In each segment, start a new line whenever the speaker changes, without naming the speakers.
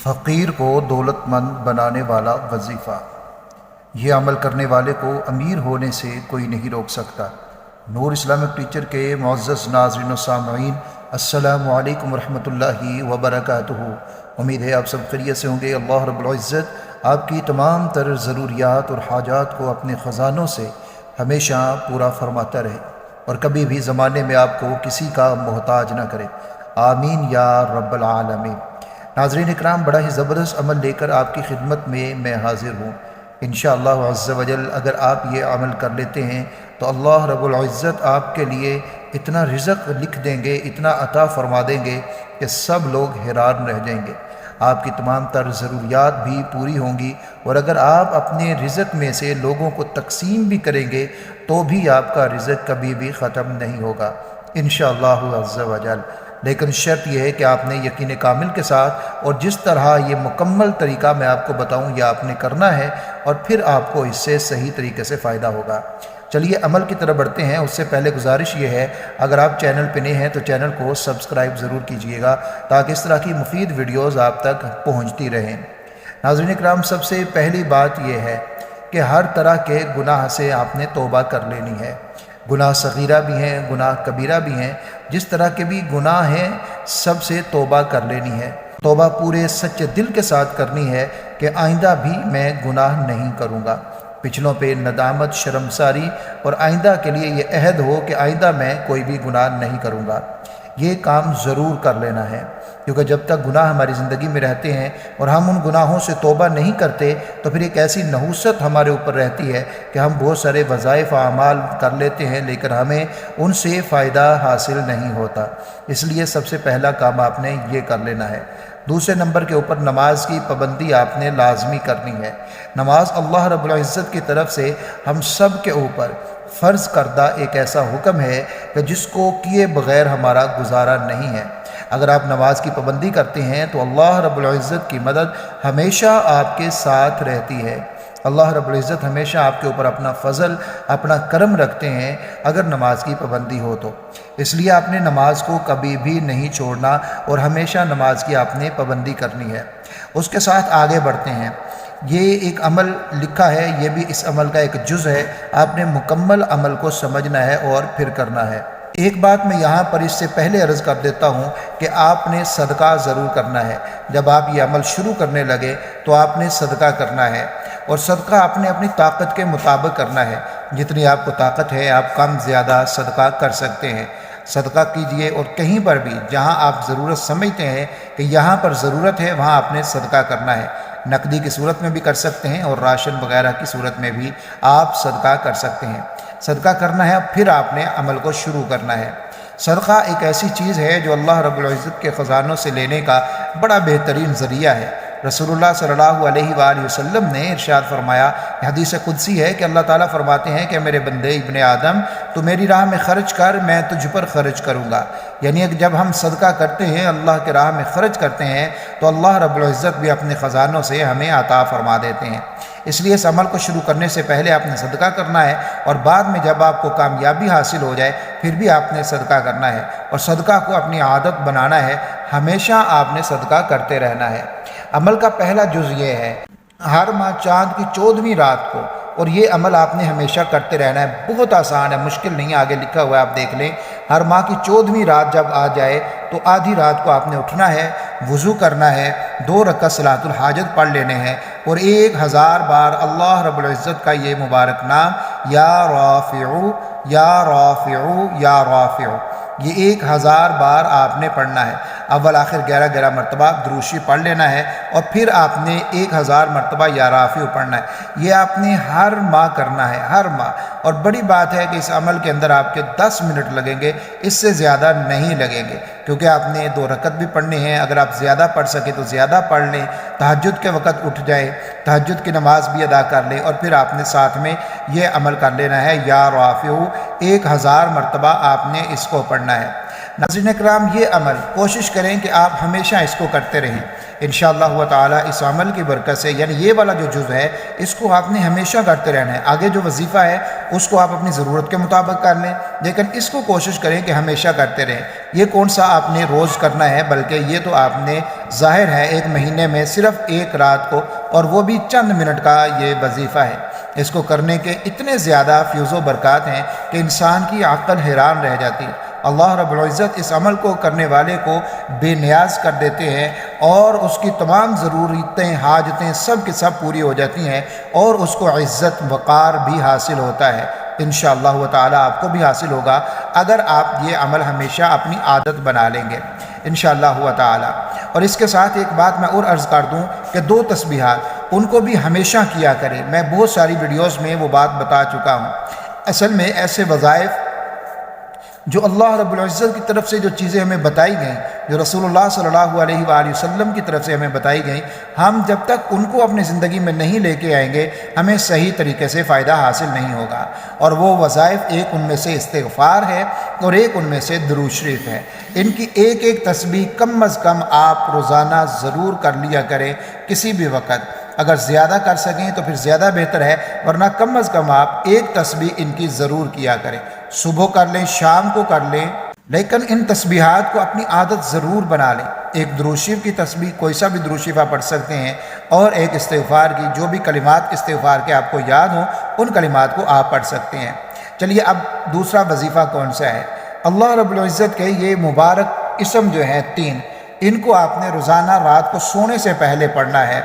فقیر کو دولت مند بنانے والا وظیفہ۔ یہ عمل کرنے والے کو امیر ہونے سے کوئی نہیں روک سکتا۔ نور اسلامک ٹیچر کے معزز ناظرین و سامعین، السلام علیکم ورحمۃ اللہ وبرکاتہ۔ امید ہے آپ سب خیریت سے ہوں گے۔ اللہ رب العزت آپ کی تمام تر ضروریات اور حاجات کو اپنے خزانوں سے ہمیشہ پورا فرماتا رہے اور کبھی بھی زمانے میں آپ کو کسی کا محتاج نہ کرے، آمین یا رب العالمین۔ ناظرین اکرام، بڑا ہی زبردست عمل لے کر آپ کی خدمت میں حاضر ہوں۔ انشاءاللہ عز و جل اگر آپ یہ عمل کر لیتے ہیں تو اللہ رب العزت آپ کے لیے اتنا رزق لکھ دیں گے، اتنا عطا فرما دیں گے کہ سب لوگ حیران رہ جائیں گے۔ آپ کی تمام تر ضروریات بھی پوری ہوں گی، اور اگر آپ اپنے رزق میں سے لوگوں کو تقسیم بھی کریں گے تو بھی آپ کا رزق کبھی بھی ختم نہیں ہوگا انشاءاللہ عز و جل۔ لیکن شرط یہ ہے کہ آپ نے یقین کامل کے ساتھ اور جس طرح یہ مکمل طریقہ میں آپ کو بتاؤں یہ آپ نے کرنا ہے، اور پھر آپ کو اس سے صحیح طریقے سے فائدہ ہوگا۔ چلیے عمل کی طرف بڑھتے ہیں۔ اس سے پہلے گزارش یہ ہے، اگر آپ چینل پہ نئے ہیں تو چینل کو سبسکرائب ضرور کیجئے گا تاکہ اس طرح کی مفید ویڈیوز آپ تک پہنچتی رہیں۔ ناظرین اکرام، سب سے پہلی بات یہ ہے کہ ہر طرح کے گناہ سے آپ نے توبہ کر لینی ہے۔ گناہ صغیرہ بھی ہیں، گناہ کبیرہ بھی ہیں، جس طرح کے بھی گناہ ہیں سب سے توبہ کر لینی ہے۔ توبہ پورے سچے دل کے ساتھ کرنی ہے کہ آئندہ بھی میں گناہ نہیں کروں گا۔ پچھلوں پہ ندامت، شرمساری، اور آئندہ کے لیے یہ عہد ہو کہ آئندہ میں کوئی بھی گناہ نہیں کروں گا۔ یہ کام ضرور کر لینا ہے، کیونکہ جب تک گناہ ہماری زندگی میں رہتے ہیں اور ہم ان گناہوں سے توبہ نہیں کرتے تو پھر ایک ایسی نحوست ہمارے اوپر رہتی ہے کہ ہم بہت سارے وظائف اعمال کر لیتے ہیں لیکن ہمیں ان سے فائدہ حاصل نہیں ہوتا۔ اس لیے سب سے پہلا کام آپ نے یہ کر لینا ہے۔ دوسرے نمبر کے اوپر نماز کی پابندی آپ نے لازمی کرنی ہے۔ نماز اللہ رب العزت کی طرف سے ہم سب کے اوپر فرض کردہ ایک ایسا حکم ہے کہ جس کو کیے بغیر ہمارا گزارا نہیں ہے۔ اگر آپ نماز کی پابندی کرتے ہیں تو اللہ رب العزت کی مدد ہمیشہ آپ کے ساتھ رہتی ہے۔ اللہ رب العزت ہمیشہ آپ کے اوپر اپنا فضل، اپنا کرم رکھتے ہیں اگر نماز کی پابندی ہو تو۔ اس لیے آپ نے نماز کو کبھی بھی نہیں چھوڑنا اور ہمیشہ نماز کی آپ نے پابندی کرنی ہے۔ اس کے ساتھ آگے بڑھتے ہیں۔ یہ ایک عمل لکھا ہے، یہ بھی اس عمل کا ایک جز ہے۔ آپ نے مکمل عمل کو سمجھنا ہے اور پھر کرنا ہے۔ ایک بات میں یہاں پر اس سے پہلے عرض کر دیتا ہوں کہ آپ نے صدقہ ضرور کرنا ہے۔ جب آپ یہ عمل شروع کرنے لگے تو آپ نے صدقہ کرنا ہے، اور صدقہ آپ نے اپنی طاقت کے مطابق کرنا ہے۔ جتنی آپ کو طاقت ہے آپ کم زیادہ صدقہ کر سکتے ہیں۔ صدقہ کیجئے، اور کہیں پر بھی جہاں آپ ضرورت سمجھتے ہیں کہ یہاں پر ضرورت ہے وہاں آپ نے صدقہ کرنا ہے۔ نقدی کی صورت میں بھی کر سکتے ہیں اور راشن وغیرہ کی صورت میں بھی آپ صدقہ کر سکتے ہیں۔ صدقہ کرنا ہے، پھر آپ نے عمل کو شروع کرنا ہے۔ صدقہ ایک ایسی چیز ہے جو اللہ رب العزت کے خزانوں سے لینے کا بڑا بہترین ذریعہ ہے۔ رسول اللہ صلی اللہ علیہ وآلہ وسلم نے ارشاد فرمایا، حدیث قدسی ہے کہ اللہ تعالیٰ فرماتے ہیں کہ میرے بندے ابن آدم تو میری راہ میں خرچ کر، میں تجھ پر خرچ کروں گا۔ یعنی کہ جب ہم صدقہ کرتے ہیں، اللہ کے راہ میں خرچ کرتے ہیں، تو اللہ رب العزت بھی اپنے خزانوں سے ہمیں عطا فرما دیتے ہیں۔ اس لیے اس عمل کو شروع کرنے سے پہلے آپ نے صدقہ کرنا ہے، اور بعد میں جب آپ کو کامیابی حاصل ہو جائے پھر بھی آپ نے صدقہ کرنا ہے، اور صدقہ کو اپنی عادت بنانا ہے۔ ہمیشہ آپ نے صدقہ کرتے رہنا ہے۔ عمل کا پہلا جز یہ ہے، ہر ماہ چاند کی 14ویں رات کو، اور یہ عمل آپ نے ہمیشہ کرتے رہنا ہے۔ بہت آسان ہے، مشکل نہیں ہے، آگے لکھا ہوا ہے آپ دیکھ لیں۔ ہر ماہ کی 14ویں رات جب آ جائے تو آدھی رات کو آپ نے اٹھنا ہے، وضو کرنا ہے، 2 رکعت صلاۃ الحاجت پڑھ لینے ہیں، اور 1000 بار اللہ رب العزت کا یہ مبارک نام یا رافعو یا رافعو یا رافعو، یہ 1000 بار آپ نے پڑھنا ہے۔ اول آخر 11 مرتبہ درود شریف پڑھ لینا ہے، اور پھر آپ نے 1000 مرتبہ یا رافعو پڑھنا ہے۔ یہ آپ نے ہر ماہ کرنا ہے، ہر ماہ۔ اور بڑی بات ہے کہ اس عمل کے اندر آپ کے 10 منٹ لگیں گے، اس سے زیادہ نہیں لگیں گے، کیونکہ آپ نے 2 رکعت بھی پڑھنے ہیں۔ اگر آپ زیادہ پڑھ سکیں تو زیادہ پڑھ لیں، تہجد کے وقت اٹھ جائیں، تہجد کی نماز بھی ادا کر لیں، اور پھر آپ نے ساتھ میں یہ عمل کر لینا ہے، یا رافعو 1000 مرتبہ آپ نے اس کو پڑھنا ہے۔ ناظرین اکرام، یہ عمل کوشش کریں کہ آپ ہمیشہ اس کو کرتے رہیں۔ انشاءاللہ تعالی اس عمل کی برکت سے، یعنی یہ والا جو جز ہے اس کو آپ نے ہمیشہ کرتے رہنا ہے۔ آگے جو وظیفہ ہے اس کو آپ اپنی ضرورت کے مطابق کر لیں، لیکن اس کو کوشش کریں کہ ہمیشہ کرتے رہیں۔ یہ کون سا آپ نے روز کرنا ہے، بلکہ یہ تو آپ نے ظاہر ہے ایک مہینے میں صرف ایک رات کو، اور وہ بھی چند منٹ کا یہ وظیفہ ہے۔ اس کو کرنے کے اتنے زیادہ فیوز و برکات ہیں کہ انسان کی عقل حیران رہ جاتی ہے۔ اللہ رب العزت اس عمل کو کرنے والے کو بے نیاز کر دیتے ہیں، اور اس کی تمام ضرورتیں، حاجتیں سب کی سب پوری ہو جاتی ہیں، اور اس کو عزت وقار بھی حاصل ہوتا ہے۔ انشاءاللہ تعالی آپ کو بھی حاصل ہوگا اگر آپ یہ عمل ہمیشہ اپنی عادت بنا لیں گے انشاءاللہ تعالی۔ اور اس کے ساتھ ایک بات میں اور عرض کر دوں کہ 2 تسبیحات ان کو بھی ہمیشہ کیا کریں۔ میں بہت ساری ویڈیوز میں وہ بات بتا چکا ہوں۔ اصل میں ایسے وظائف جو اللہ رب العزت کی طرف سے جو چیزیں ہمیں بتائی گئیں، جو رسول اللہ صلی اللہ علیہ وآلہ وسلم کی طرف سے ہمیں بتائی گئیں، ہم جب تک ان کو اپنی زندگی میں نہیں لے کے آئیں گے ہمیں صحیح طریقے سے فائدہ حاصل نہیں ہوگا۔ اور وہ وظائف، ایک ان میں سے استغفار ہے اور ایک ان میں سے درود شریف ہے۔ ان کی ایک ایک تسبیح کم از کم آپ روزانہ ضرور کر لیا کریں کسی بھی وقت۔ اگر زیادہ کر سکیں تو پھر زیادہ بہتر ہے، ورنہ کم از کم آپ ایک تسبیح ان کی ضرور کیا کریں۔ صبح کر لیں، شام کو کر لیں، لیکن ان تسبیحات کو اپنی عادت ضرور بنا لیں۔ ایک درود شریف کی تسبیح، کوئی سا بھی درود شریف آپ پڑھ سکتے ہیں، اور ایک استغفار کی، جو بھی کلمات استغفار کے آپ کو یاد ہوں ان کلمات کو آپ پڑھ سکتے ہیں۔ چلیے اب دوسرا وظیفہ کون سا ہے؟ اللہ رب العزت کے یہ مبارک اسم جو ہیں 3، ان کو آپ نے روزانہ رات کو سونے سے پہلے پڑھنا ہے۔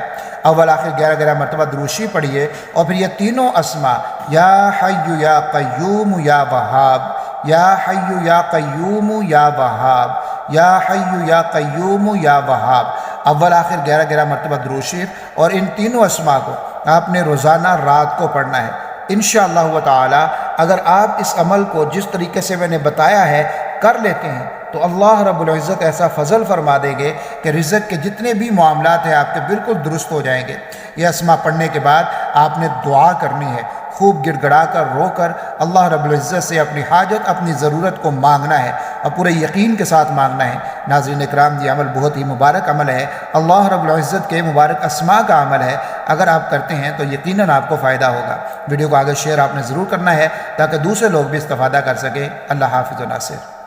اول آخر 11 مرتبہ درود شریف پڑھیے، اور پھر یہ تینوں اسما، یا حی یا قیوم یا وہاب، یا حی یا قیوم یا وہاب، یا حی یا قیوم یا وہاب، اول آخر 11 مرتبہ درود شریف، اور ان تینوں اسما کو آپ نے روزانہ رات کو پڑھنا ہے۔ انشاءاللہ تعالی اگر آپ اس عمل کو جس طریقے سے میں نے بتایا ہے کر لیتے ہیں تو اللہ رب العزت ایسا فضل فرما دیں گے کہ رزق کے جتنے بھی معاملات ہیں آپ کے بالکل درست ہو جائیں گے۔ یہ اسما پڑھنے کے بعد آپ نے دعا کرنی ہے، خوب گڑ گڑا کر، رو کر اللہ رب العزت سے اپنی حاجت، اپنی ضرورت کو مانگنا ہے، اور پورے یقین کے ساتھ مانگنا ہے۔ ناظرین اکرام، یہ عمل بہت ہی مبارک عمل ہے، اللہ رب العزت کے مبارک اسما کا عمل ہے۔ اگر آپ کرتے ہیں تو یقیناً آپ کو فائدہ ہوگا۔ ویڈیو کو آگے شیئر آپ نے ضرور کرنا ہے تاکہ دوسرے لوگ بھی استفادہ کر سکیں۔ اللہ حافظ و ناصر۔